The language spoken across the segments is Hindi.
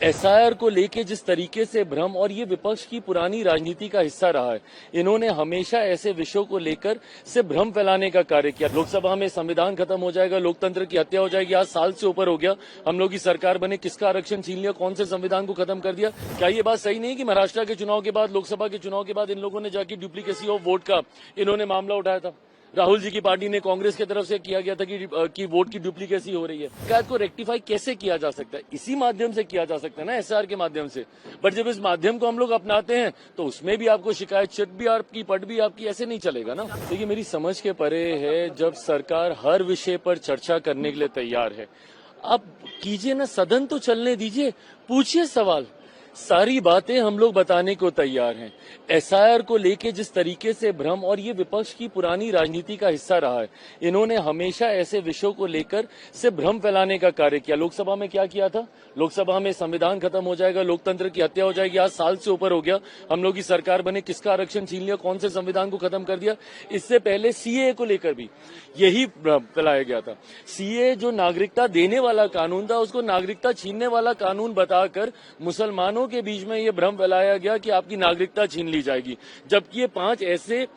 एसआईआर को लेके जिस तरीके से भ्रम, और ये विपक्ष की पुरानी राजनीति का हिस्सा रहा है, इन्होंने हमेशा ऐसे विषयों को लेकर से भ्रम फैलाने का कार्य किया। लोकसभा में संविधान खत्म हो जाएगा, लोकतंत्र की हत्या हो जाएगी, आज साल से ऊपर हो गया, हम लोग की सरकार बने, किसका आरक्षण छीन लिया, कौन से संविधान को खत्म कर दिया। क्या ये बात सही नहीं कि महाराष्ट्र के चुनाव के बाद, लोकसभा के चुनाव के बाद इन लोगों ने जाके डुप्लीकेसी ऑफ वोट का इन्होंने मामला उठाया था। राहुल जी की पार्टी ने, कांग्रेस की तरफ से किया गया था कि वोट की डुप्लीकेसी हो रही है। शिकायत को रेक्टिफाई कैसे किया जा सकता है? इसी माध्यम से किया जा सकता है ना, एसआर के माध्यम से। बट जब इस माध्यम को हम लोग अपनाते हैं तो उसमें भी आपको शिकायत, चिट भी आपकी, पट भी आपकी, ऐसे नहीं चलेगा ना। देखिए, मेरी समझ के परे है जब सरकार हर विषय पर चर्चा करने के लिए तैयार है। आप कीजिए ना, सदन तो चलने दीजिए, पूछिए सवाल, सारी बातें हम लोग बताने को तैयार हैं। एसआईआर को लेके जिस तरीके से भ्रम, और ये विपक्ष की पुरानी राजनीति का हिस्सा रहा है, इन्होंने हमेशा ऐसे विषयों को लेकर से भ्रम फैलाने का कार्य किया। लोकसभा में क्या किया था? लोकसभा में संविधान खत्म हो जाएगा, लोकतंत्र की हत्या हो जाएगी, आज साल से ऊपर हो गया, हम लोग की सरकार बने, किसका आरक्षण छीन लिया, कौन से संविधान को खत्म कर दिया। इससे पहले सीए को लेकर भी यही भ्रम फैलाया गया था। सीए जो नागरिकता देने वाला कानून था, उसको नागरिकता छीनने वाला कानून बताकर मुसलमानों के बीच में ये भ्रम फैलाया गया कि आपकी नागरिकता छीन ली जाएगी, जबकि ये 5 ऐसे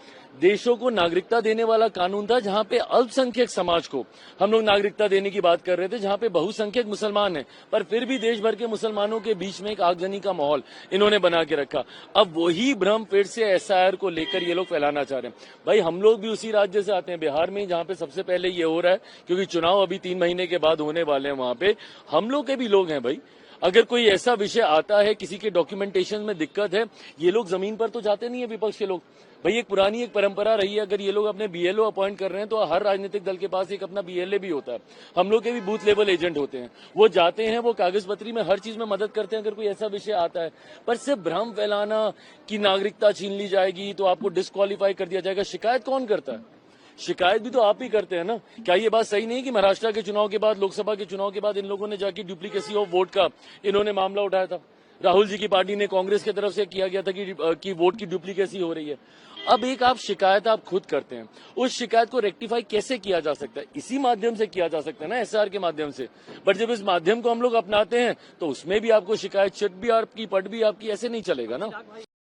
देशों को नागरिकता देने वाला कानून था जहां पे अल्पसंख्यक समाज को हम लोग नागरिकता देने की बात कर रहे थे, जहां पे बहुसंख्यक मुसलमान हैं, पर फिर भी देश भर के मुसलमानों के बीच में एक आगजनी का माहौल इन्होंने बना के रखा। अब वही भ्रम फिर से एसआईआर को लेकर ये लोग फैलाना चाह रहे हैं। भाई, हम लोग भी उसी राज्य से आते हैं, बिहार में, जहां पे सबसे पहले ये हो रहा है, क्योंकि चुनाव अभी 3 महीने के बाद होने वाले हैं। वहां पे हम लोग के भी लोग हैं भाई। अगर कोई ऐसा विषय आता है, किसी के डॉक्यूमेंटेशन में दिक्कत है, ये लोग जमीन पर तो जाते नहीं है विपक्ष के लोग। भाई, एक पुरानी एक परंपरा रही है, अगर ये लोग अपने बीएलओ अपॉइंट कर रहे हैं तो हर राजनीतिक दल के पास एक अपना बीएलए भी होता है। हम लोग के भी बूथ लेवल एजेंट होते हैं, वो जाते हैं, वो कागज पत्री में हर चीज में मदद करते हैं अगर कोई ऐसा विषय आता है। पर सिर्फ भ्रम फैलाना कि नागरिकता छीन ली जाएगी तो आपको डिस्क्वालीफाई कर दिया जाएगा, शिकायत कौन करता है? शिकायत भी तो आप ही करते हैं ना। क्या ये बात सही नहीं कि महाराष्ट्र के चुनाव के बाद, लोकसभा के चुनाव के बाद इन लोगों ने जाके डुप्लीकेसी ऑफ वोट का इन्होंने मामला उठाया था। राहुल जी की पार्टी ने, कांग्रेस की तरफ से किया गया था कि वोट की डुप्लीकेसी हो रही है। अब एक आप शिकायत आप खुद करते हैं, उस शिकायत को रेक्टिफाई कैसे किया जा सकता है? इसी माध्यम से किया जा सकता है ना, एसआर के माध्यम से। बट जब इस माध्यम को हम लोग अपनाते हैं तो उसमें भी आपको शिकायत, चिट भी आपकी, पट भी आपकी, ऐसे नहीं चलेगा ना।